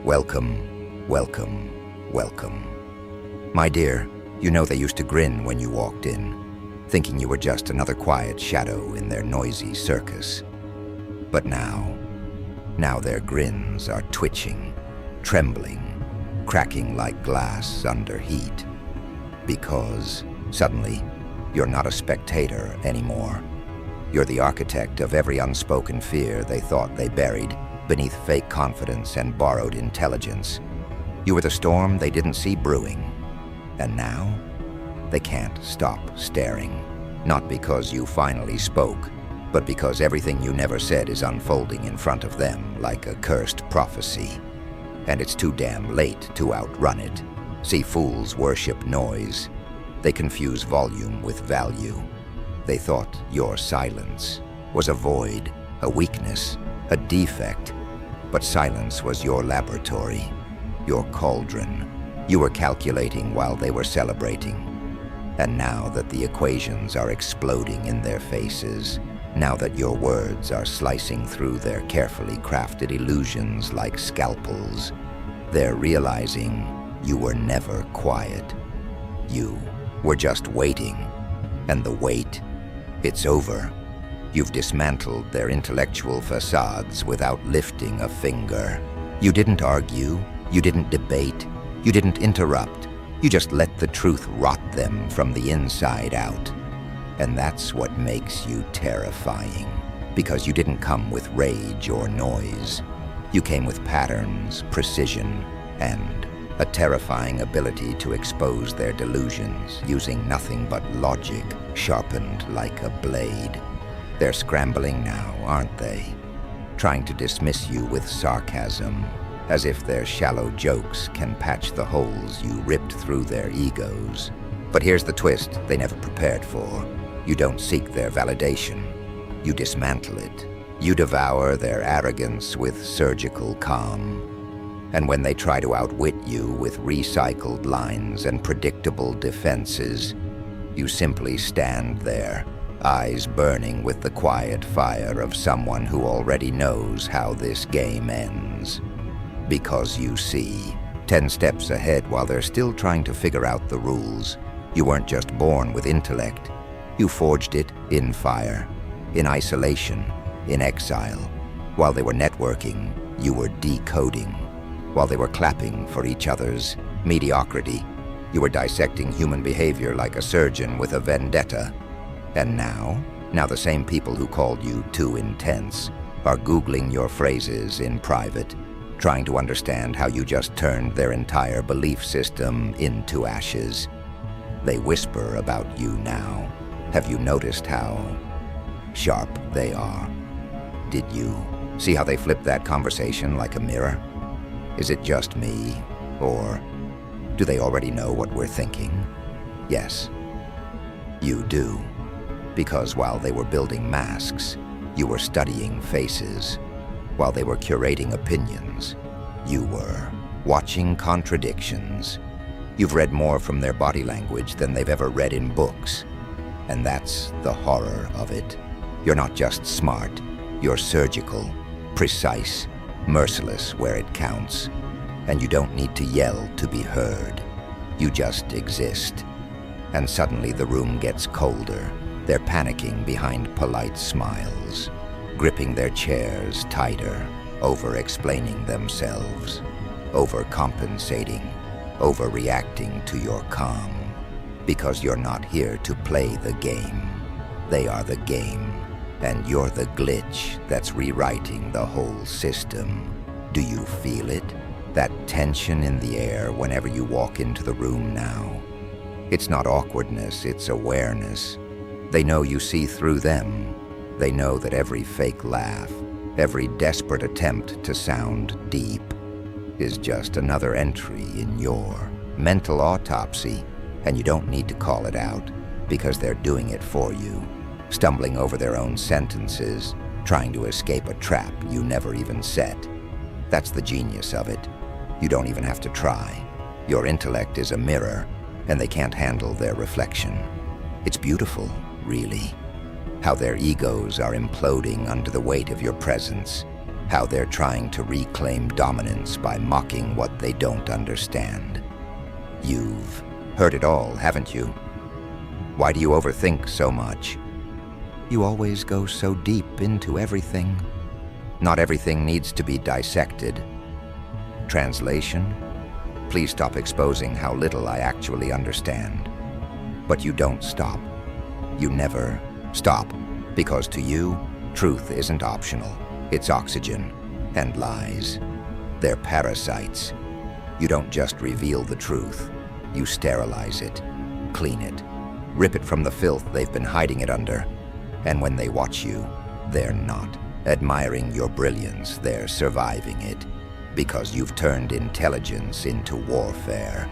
Welcome, welcome, welcome. My dear, you know they used to grin when you walked in, thinking you were just another quiet shadow in their noisy circus. But now their grins are twitching, trembling, cracking like glass under heat. Because, suddenly, you're not a spectator anymore. You're the architect of every unspoken fear they thought they buried beneath fake confidence and borrowed intelligence. You were the storm they didn't see brewing. And now, they can't stop staring. Not because you finally spoke, but because everything you never said is unfolding in front of them like a cursed prophecy. And it's too damn late to outrun it. See, fools worship noise. They confuse volume with value. They thought your silence was a void, a weakness, a defect. But silence was your laboratory, your cauldron. You were calculating while they were celebrating. And now that the equations are exploding in their faces, now that your words are slicing through their carefully crafted illusions like scalpels, they're realizing you were never quiet. You were just waiting. And the wait, it's over. You've dismantled their intellectual facades without lifting a finger. You didn't argue, you didn't debate, you didn't interrupt. You just let the truth rot them from the inside out. And that's what makes you terrifying. Because you didn't come with rage or noise. You came with patterns, precision, and a terrifying ability to expose their delusions using nothing but logic, sharpened like a blade. They're scrambling now, aren't they? Trying to dismiss you with sarcasm, as if their shallow jokes can patch the holes you ripped through their egos. But here's the twist they never prepared for. You don't seek their validation. You dismantle it. You devour their arrogance with surgical calm. And when they try to outwit you with recycled lines and predictable defenses, you simply stand there, eyes burning with the quiet fire of someone who already knows how this game ends. Because you see, 10 steps ahead while they're still trying to figure out the rules. You weren't just born with intellect. You forged it in fire, in isolation, in exile. While they were networking, you were decoding. While they were clapping for each other's mediocrity, you were dissecting human behavior like a surgeon with a vendetta. And now the same people who called you too intense are Googling your phrases in private, trying to understand how you just turned their entire belief system into ashes. They whisper about you now. Have you noticed how sharp they are? Did you see how they flip that conversation like a mirror? Is it just me, or do they already know what we're thinking? Yes, you do. Because while they were building masks, you were studying faces. While they were curating opinions, you were watching contradictions. You've read more from their body language than they've ever read in books. And that's the horror of it. You're not just smart, you're surgical, precise, merciless where it counts. And you don't need to yell to be heard. You just exist. And suddenly the room gets colder. They're panicking behind polite smiles, gripping their chairs tighter, over-explaining themselves, overcompensating, overreacting to your calm. Because you're not here to play the game. They are the game, and you're the glitch that's rewriting the whole system. Do you feel it? That tension in the air whenever you walk into the room now. It's not awkwardness, it's awareness. They know you see through them. They know that every fake laugh, every desperate attempt to sound deep, is just another entry in your mental autopsy, and you don't need to call it out, because they're doing it for you, stumbling over their own sentences, trying to escape a trap you never even set. That's the genius of it. You don't even have to try. Your intellect is a mirror, and they can't handle their reflection. It's beautiful, really, how their egos are imploding under the weight of your presence. how they're trying to reclaim dominance by mocking what they don't understand. You've heard it all, haven't you? Why do you overthink so much? You always go so deep into everything. Not everything needs to be dissected. Translation? Please stop exposing how little I actually understand. But you don't stop. You never stop, because to you, truth isn't optional. It's oxygen and lies. They're parasites. You don't just reveal the truth. You sterilize it, clean it, rip it from the filth they've been hiding it under. And when they watch you, they're not admiring your brilliance, they're surviving it. Because you've turned intelligence into warfare.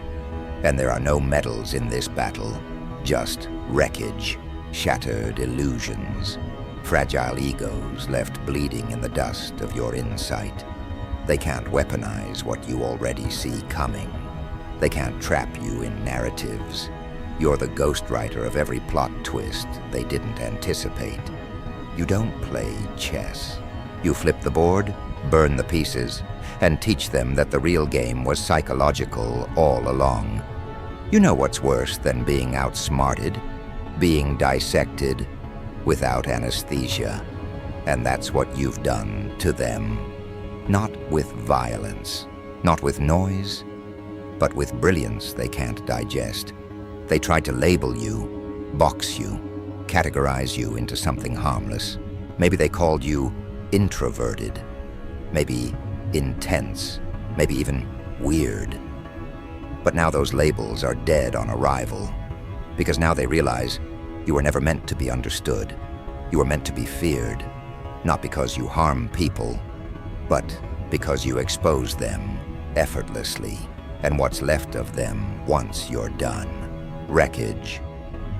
And there are no medals in this battle, just wreckage, shattered illusions, fragile egos left bleeding in the dust of your insight. They can't weaponize what you already see coming. They can't trap you in narratives. You're the ghostwriter of every plot twist they didn't anticipate. You don't play chess. You flip the board, burn the pieces, and teach them that the real game was psychological all along. You know what's worse than being outsmarted? Being dissected without anesthesia. And that's what you've done to them. Not with violence, not with noise, but with brilliance they can't digest. They tried to label you, box you, categorize you into something harmless. Maybe they called you introverted, maybe intense, maybe even weird. But now those labels are dead on arrival, because now they realize you were never meant to be understood. You were meant to be feared, not because you harm people, but because you expose them effortlessly, and what's left of them once you're done. Wreckage,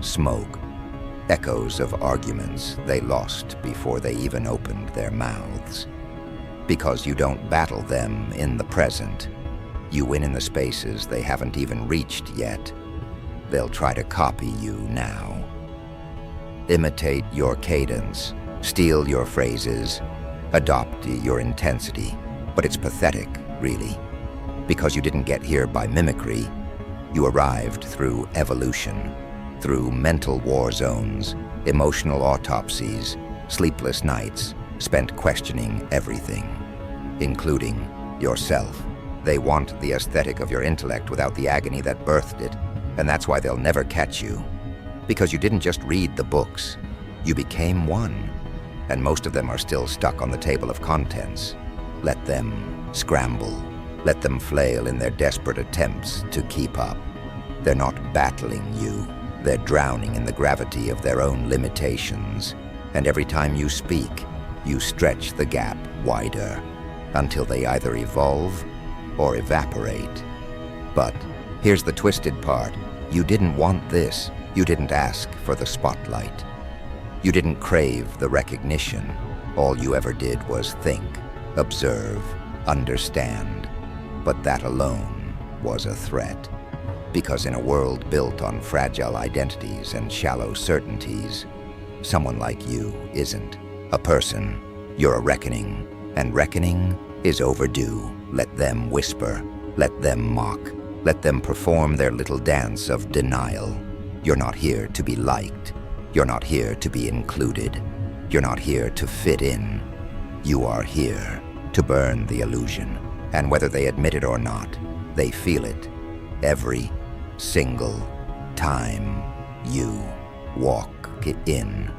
smoke, echoes of arguments they lost before they even opened their mouths. Because you don't battle them in the present, you win in the spaces they haven't even reached yet. They'll try to copy you now. Imitate your cadence, steal your phrases, adopt your intensity. But it's pathetic, really, because you didn't get here by mimicry. You arrived through evolution, through mental war zones, emotional autopsies, sleepless nights, spent questioning everything, including yourself. They want the aesthetic of your intellect without the agony that birthed it, and that's why they'll never catch you. Because you didn't just read the books, you became one, and most of them are still stuck on the table of contents. Let them scramble. Let them flail in their desperate attempts to keep up. They're not battling you. They're drowning in the gravity of their own limitations. And every time you speak, you stretch the gap wider until they either evolve or evaporate. But here's the twisted part. You didn't want this. You didn't ask for the spotlight. You didn't crave the recognition. All you ever did was think, observe, understand. But that alone was a threat. Because in a world built on fragile identities and shallow certainties, someone like you isn't a person. You're a reckoning, and reckoning is overdue. Let them whisper, let them mock, let them perform their little dance of denial. You're not here to be liked. You're not here to be included. You're not here to fit in. You are here to burn the illusion. And whether they admit it or not, they feel it every single time you walk in.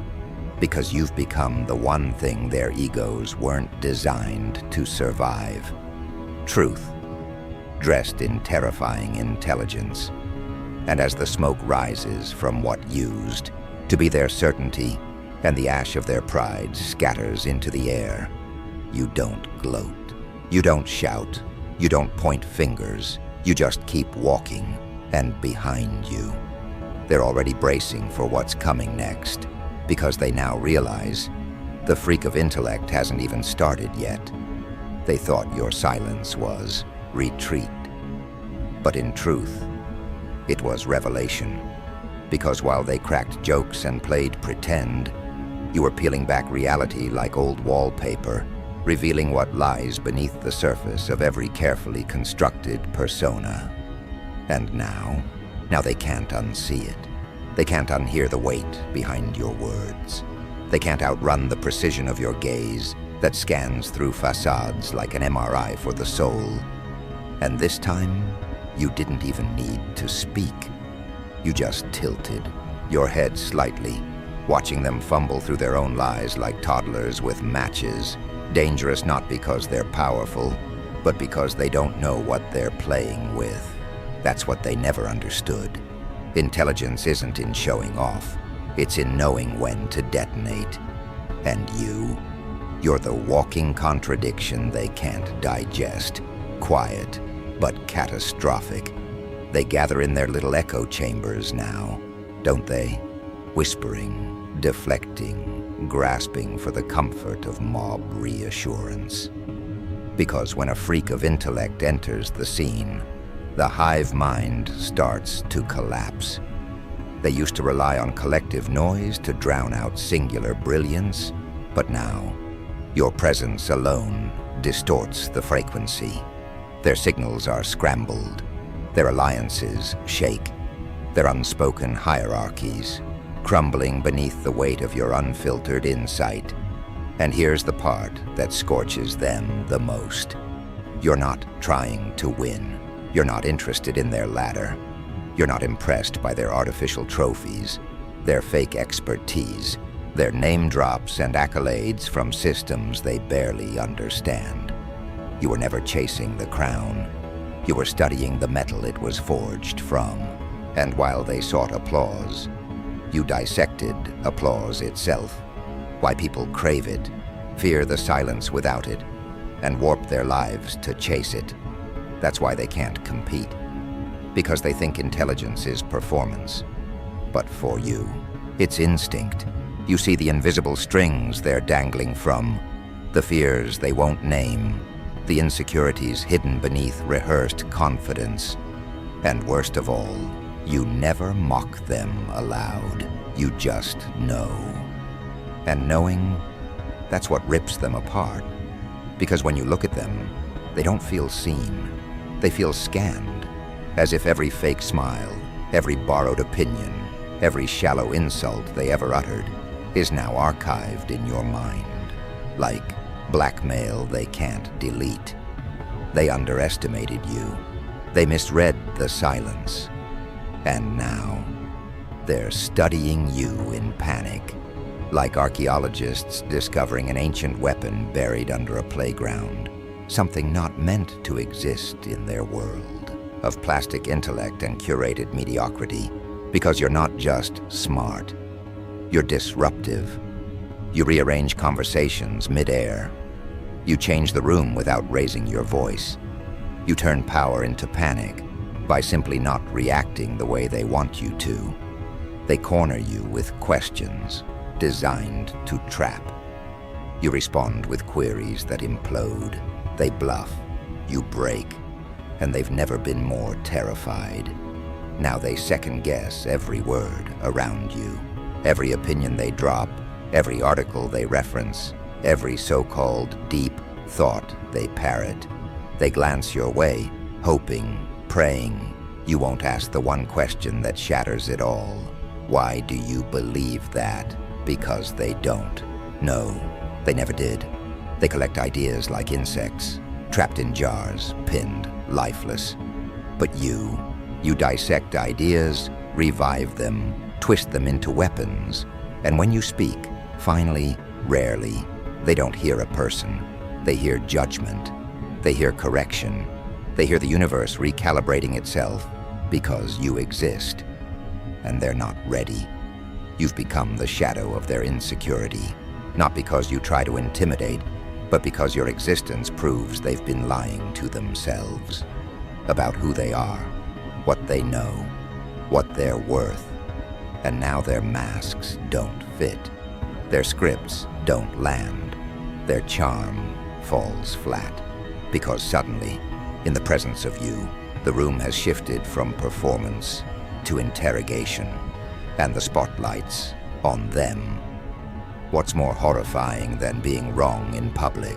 Because you've become the one thing their egos weren't designed to survive. Truth, dressed in terrifying intelligence. And as the smoke rises from what used to be their certainty, and the ash of their pride scatters into the air, you don't gloat. You don't shout. You don't point fingers. You just keep walking, and behind you, they're already bracing for what's coming next, because they now realize the freak of intellect hasn't even started yet. They thought your silence was retreat. But in truth, it was revelation. Because while they cracked jokes and played pretend, you were peeling back reality like old wallpaper, revealing what lies beneath the surface of every carefully constructed persona. And now they can't unsee it. They can't unhear the weight behind your words. They can't outrun the precision of your gaze that scans through facades like an MRI for the soul. And this time, you didn't even need to speak. You just tilted, your head slightly, watching them fumble through their own lies like toddlers with matches, dangerous not because they're powerful, but because they don't know what they're playing with. That's what they never understood. Intelligence isn't in showing off. It's in knowing when to detonate. And you're the walking contradiction they can't digest. Quiet, but catastrophic. They gather in their little echo chambers now, don't they? Whispering, deflecting, grasping for the comfort of mob reassurance. Because when a freak of intellect enters the scene, the hive mind starts to collapse. They used to rely on collective noise to drown out singular brilliance, but now, your presence alone distorts the frequency. Their signals are scrambled, their alliances shake, their unspoken hierarchies crumbling beneath the weight of your unfiltered insight. And here's the part that scorches them the most. You're not trying to win. You're not interested in their ladder. You're not impressed by their artificial trophies, their fake expertise, their name drops and accolades from systems they barely understand. You were never chasing the crown. You were studying the metal it was forged from. And while they sought applause, you dissected applause itself. Why people crave it, fear the silence without it, and warp their lives to chase it. That's why they can't compete. Because they think intelligence is performance. But for you, it's instinct. You see the invisible strings they're dangling from, the fears they won't name, the insecurities hidden beneath rehearsed confidence. And worst of all, you never mock them aloud. You just know. And knowing, that's what rips them apart. Because when you look at them, they don't feel seen. They feel scanned, as if every fake smile, every borrowed opinion, every shallow insult they ever uttered is now archived in your mind, like blackmail they can't delete. They underestimated you. They misread the silence. And now, they're studying you in panic, like archaeologists discovering an ancient weapon buried under a playground, something not meant to exist in their world of plastic intellect and curated mediocrity, because you're not just smart, you're disruptive. You rearrange conversations mid-air. You change the room without raising your voice. You turn power into panic by simply not reacting the way they want you to. They corner you with questions designed to trap. You respond with queries that implode. They bluff, you break, and they've never been more terrified. Now they second-guess every word around you, every opinion they drop, every article they reference, every so-called deep thought they parrot. They glance your way, hoping, praying, you won't ask the one question that shatters it all. Why do you believe that? Because they don't. No, they never did. They collect ideas like insects, trapped in jars, pinned, lifeless. But you dissect ideas, revive them, twist them into weapons. And when you speak, finally, rarely, they don't hear a person. They hear judgment. They hear correction. They hear the universe recalibrating itself because you exist. And they're not ready. You've become the shadow of their insecurity, not because you try to intimidate, but because your existence proves they've been lying to themselves about who they are, what they know, what they're worth. And now their masks don't fit. Their scripts don't land. Their charm falls flat. Because suddenly, in the presence of you, the room has shifted from performance to interrogation, and the spotlight's on them. What's more horrifying than being wrong in public?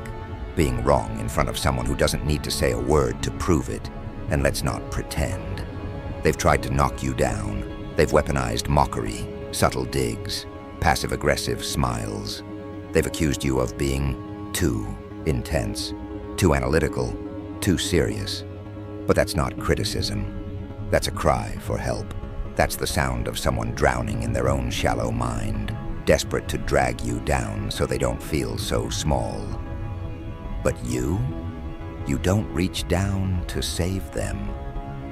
being wrong in front of someone who doesn't need to say a word to prove it. And let's not pretend. They've tried to knock you down. They've weaponized mockery, subtle digs, passive-aggressive smiles. They've accused you of being too intense, too analytical, too serious. But that's not criticism. That's a cry for help. That's the sound of someone drowning in their own shallow mind, desperate to drag you down so they don't feel so small. But you don't reach down to save them.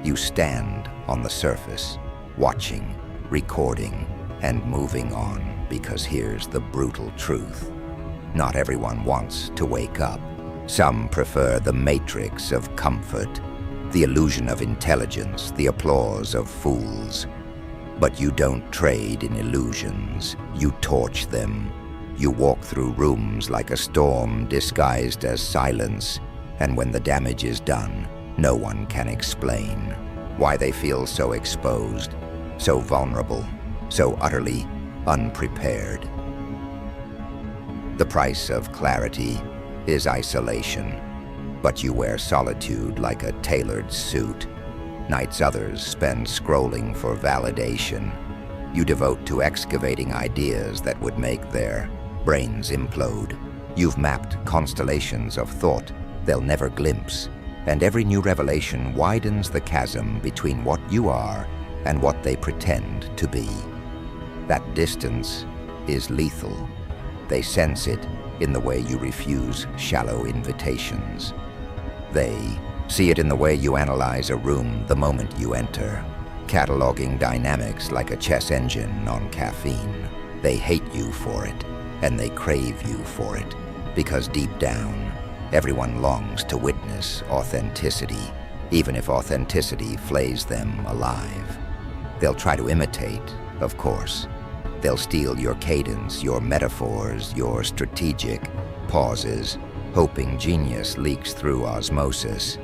You stand on the surface, watching, recording, and moving on, because here's the brutal truth. Not everyone wants to wake up. Some prefer the matrix of comfort, the illusion of intelligence, the applause of fools. But you don't trade in illusions. You torch them. You walk through rooms like a storm disguised as silence, and when the damage is done, no one can explain why they feel so exposed, so vulnerable, so utterly unprepared. The price of clarity is isolation, but you wear solitude like a tailored suit. Nights others spend scrolling for validation. You devote to excavating ideas that would make their brains implode. You've mapped constellations of thought they'll never glimpse, and every new revelation widens the chasm between what you are and what they pretend to be. That distance is lethal. They sense it in the way you refuse shallow invitations. They see it in the way you analyze a room the moment you enter, cataloging dynamics like a chess engine on caffeine. They hate you for it, and they crave you for it, because deep down, everyone longs to witness authenticity, even if authenticity flays them alive. They'll try to imitate, of course. They'll steal your cadence, your metaphors, your strategic pauses, hoping genius leaks through osmosis.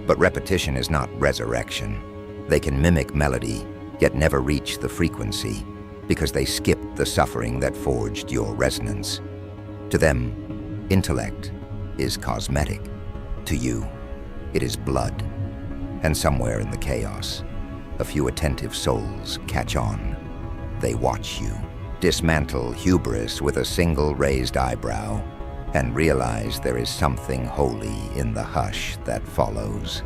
But repetition is not resurrection. They can mimic melody, yet never reach the frequency, because they skipped the suffering that forged your resonance. To them, intellect is cosmetic. To you, it is blood. And somewhere in the chaos, a few attentive souls catch on. They watch you dismantle hubris with a single raised eyebrow and realize there is something holy in the hush that follows.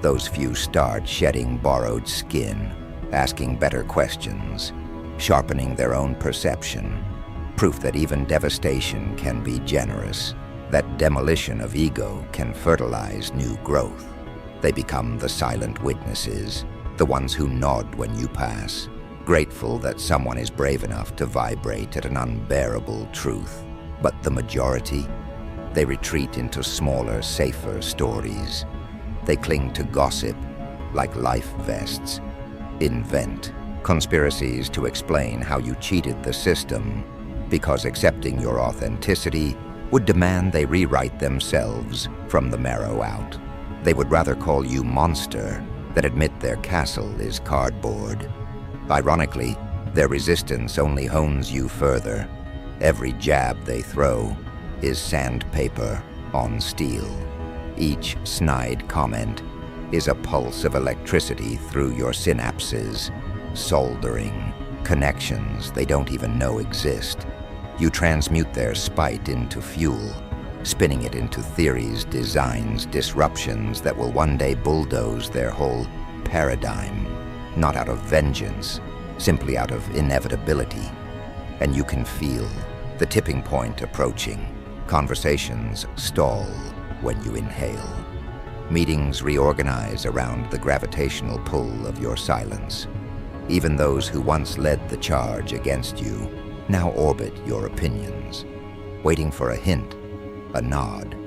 Those few start shedding borrowed skin, asking better questions, sharpening their own perception, proof that even devastation can be generous, that demolition of ego can fertilize new growth. They become the silent witnesses, the ones who nod when you pass, grateful that someone is brave enough to vibrate at an unbearable truth. But the majority, they retreat into smaller, safer stories. They cling to gossip like life vests, invent conspiracies to explain how you cheated the system, because accepting your authenticity would demand they rewrite themselves from the marrow out. They would rather call you monster than admit their castle is cardboard. Ironically, their resistance only hones you further. Every jab they throw is sandpaper on steel. Each snide comment is a pulse of electricity through your synapses, soldering connections they don't even know exist. You transmute their spite into fuel, spinning it into theories, designs, disruptions that will one day bulldoze their whole paradigm, not out of vengeance, simply out of inevitability. And you can feel the tipping point approaching. Conversations stall when you inhale. Meetings reorganize around the gravitational pull of your silence. Even those who once led the charge against you now orbit your opinions, waiting for a hint, a nod,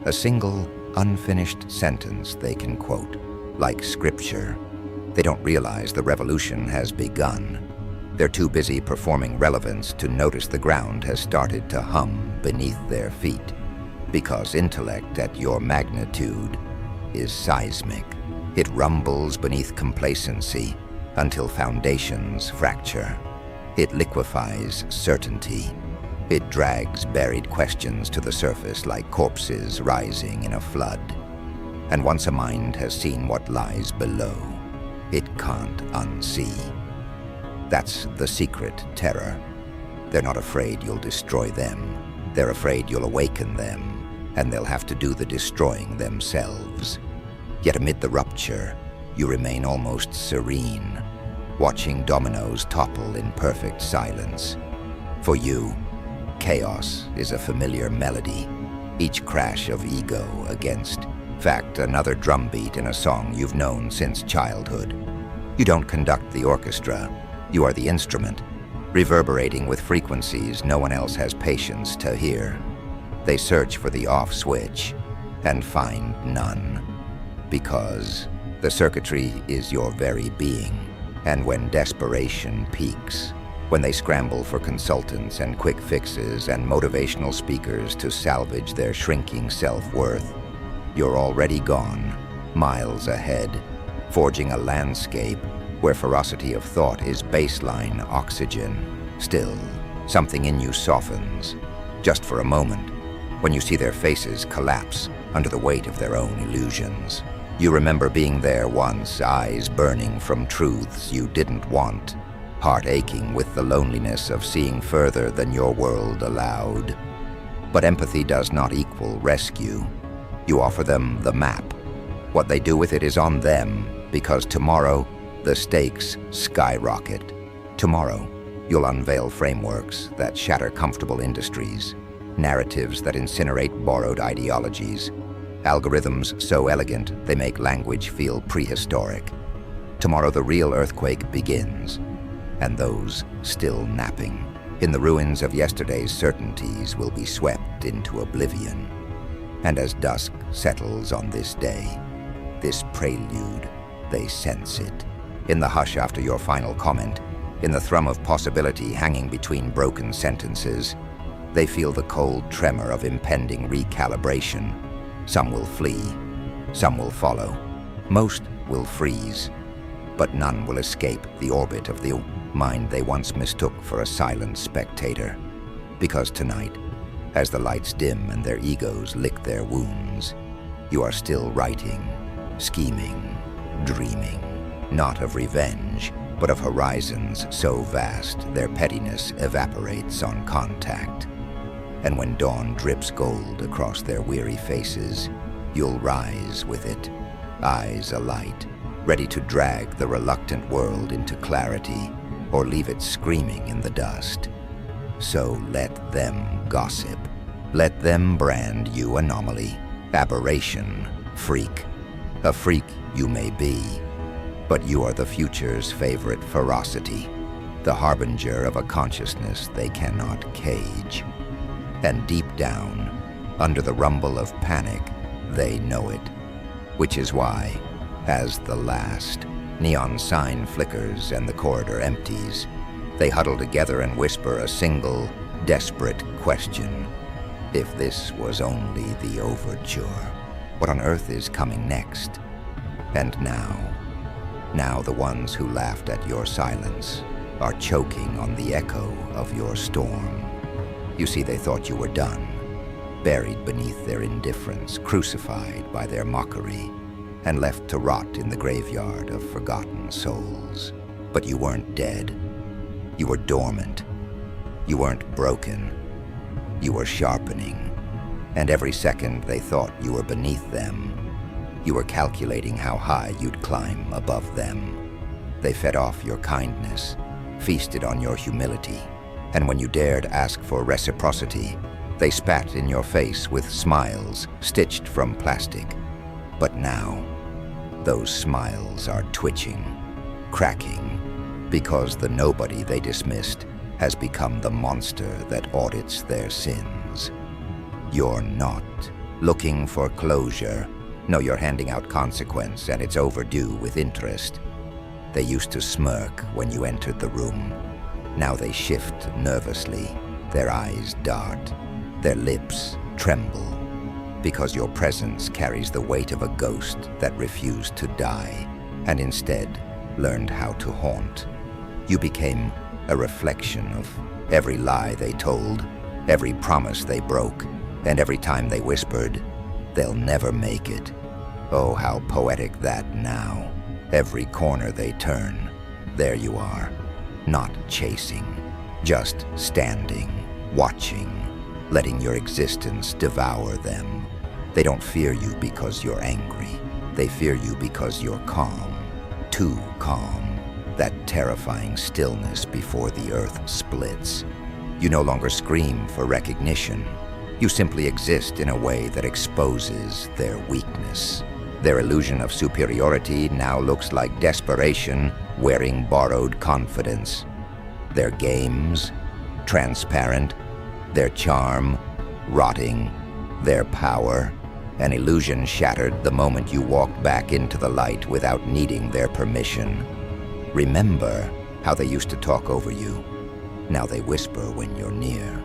a single unfinished sentence they can quote, like scripture. They don't realize the revolution has begun. They're too busy performing relevance to notice the ground has started to hum beneath their feet, because intellect at your magnitude is seismic. It rumbles beneath complacency until foundations fracture. It liquefies certainty, It drags buried questions to the surface like corpses rising in a flood. And once a mind has seen what lies below, it can't unsee. That's the secret terror. They're not afraid you'll destroy them. They're afraid you'll awaken them, and they'll have to do the destroying themselves. Yet amid the rupture, you remain almost serene, watching dominoes topple in perfect silence. For you, chaos is a familiar melody, each crash of ego against fact, another drumbeat in a song you've known since childhood. You don't conduct the orchestra, you are the instrument, reverberating with frequencies no one else has patience to hear. They search for the off switch and find none, because the circuitry is your very being. And when desperation peaks, when they scramble for consultants and quick fixes and motivational speakers to salvage their shrinking self-worth, you're already gone, miles ahead, forging a landscape where ferocity of thought is baseline oxygen. Still, something in you softens, just for a moment, when you see their faces collapse under the weight of their own illusions. You remember being there once, eyes burning from truths you didn't want, heart aching with the loneliness of seeing further than your world allowed. But empathy does not equal rescue. You offer them the map. What they do with it is on them, because tomorrow, the stakes skyrocket. Tomorrow, you'll unveil frameworks that shatter comfortable industries, narratives that incinerate borrowed ideologies, algorithms so elegant they make language feel prehistoric. Tomorrow, the real earthquake begins, and those still napping in the ruins of yesterday's certainties will be swept into oblivion. And as dusk settles on this day, this prelude, they sense it. In the hush after your final comment, in the thrum of possibility hanging between broken sentences, they feel the cold tremor of impending recalibration. Some will flee, some will follow, most will freeze, but none will escape the orbit of the mind they once mistook for a silent spectator. Because tonight, as the lights dim and their egos lick their wounds, you are still writing, scheming, dreaming, not of revenge, but of horizons so vast their pettiness evaporates on contact. And when dawn drips gold across their weary faces, you'll rise with it, eyes alight, ready to drag the reluctant world into clarity or leave it screaming in the dust. So let them gossip. Let them brand you anomaly, aberration, freak. A freak you may be, but you are the future's favorite ferocity, the harbinger of a consciousness they cannot cage. And deep down, under the rumble of panic, they know it. Which is why, as the last neon sign flickers and the corridor empties, they huddle together and whisper a single, desperate question. If this was only the overture, what on earth is coming next? And now the ones who laughed at your silence are choking on the echo of your storm. You see, they thought you were done, buried beneath their indifference, crucified by their mockery, and left to rot in the graveyard of forgotten souls. But you weren't dead. You were dormant. You weren't broken. You were sharpening. And every second they thought you were beneath them, you were calculating how high you'd climb above them. They fed off your kindness, feasted on your humility, and when you dared ask for reciprocity, they spat in your face with smiles stitched from plastic. But now, those smiles are twitching, cracking, because the nobody they dismissed has become the monster that audits their sins. You're not looking for closure. No, you're handing out consequence, and it's overdue with interest. They used to smirk when you entered the room. Now they shift nervously, their eyes dart, their lips tremble, because your presence carries the weight of a ghost that refused to die, and instead learned how to haunt. You became a reflection of every lie they told, every promise they broke, and every time they whispered, "They'll never make it." Oh, how poetic that now. Every corner they turn, there you are, not chasing, just standing, watching, letting your existence devour them. They don't fear you because you're angry. They fear you because you're calm, too calm, that terrifying stillness before the earth splits. You no longer scream for recognition. You simply exist in a way that exposes their weakness. Their illusion of superiority now looks like desperation wearing borrowed confidence. Their games, transparent. Their charm, rotting. Their power, an illusion shattered the moment you walked back into the light without needing their permission. Remember how they used to talk over you. Now they whisper when you're near.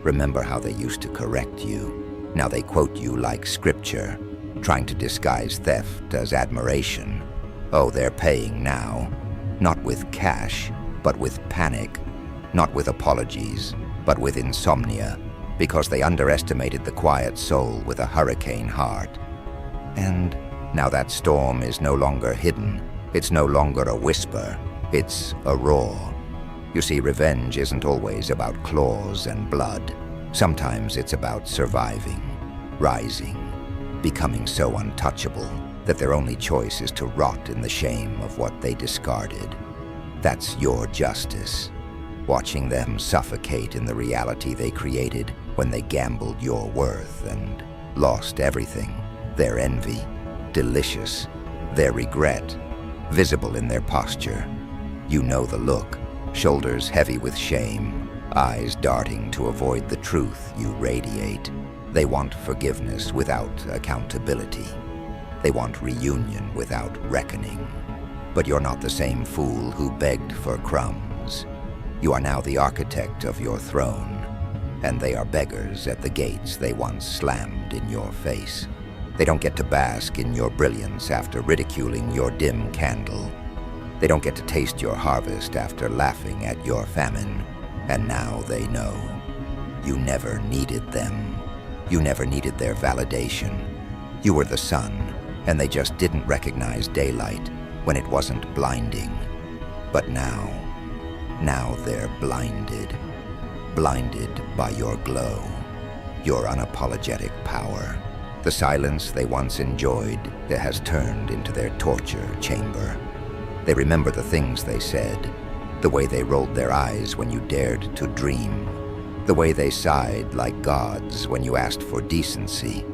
Remember how they used to correct you. Now they quote you like scripture, trying to disguise theft as admiration. Oh, they're paying now. Not with cash, but with panic. Not with apologies, but with insomnia, because they underestimated the quiet soul with a hurricane heart. And now that storm is no longer hidden. It's no longer a whisper. It's a roar. You see, revenge isn't always about claws and blood. Sometimes it's about surviving, rising, becoming so untouchable that their only choice is to rot in the shame of what they discarded. That's your justice. Watching them suffocate in the reality they created when they gambled your worth and lost everything. Their envy, delicious. Their regret, visible in their posture. You know the look, shoulders heavy with shame, eyes darting to avoid the truth you radiate. They want forgiveness without accountability. They want reunion without reckoning. But you're not the same fool who begged for crumbs. You are now the architect of your throne, and they are beggars at the gates they once slammed in your face. They don't get to bask in your brilliance after ridiculing your dim candle. They don't get to taste your harvest after laughing at your famine. And now they know. You never needed them. You never needed their validation. You were the sun, and they just didn't recognize daylight when it wasn't blinding. But now they're blinded. Blinded by your glow, your unapologetic power. The silence they once enjoyed has turned into their torture chamber. They remember the things they said, the way they rolled their eyes when you dared to dream, the way they sighed like gods when you asked for decency.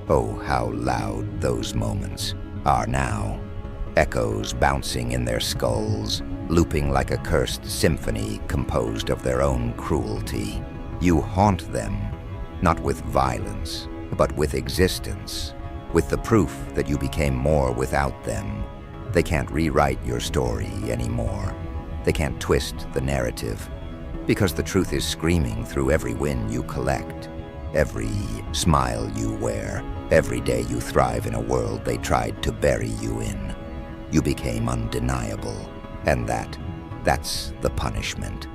Oh, how loud those moments are now. Echoes bouncing in their skulls, looping like a cursed symphony composed of their own cruelty. You haunt them, not with violence, but with existence, with the proof that you became more without them. They can't rewrite your story anymore. They can't twist the narrative, because the truth is screaming through every win you collect, every smile you wear, every day you thrive in a world they tried to bury you in. You became undeniable, and that's the punishment.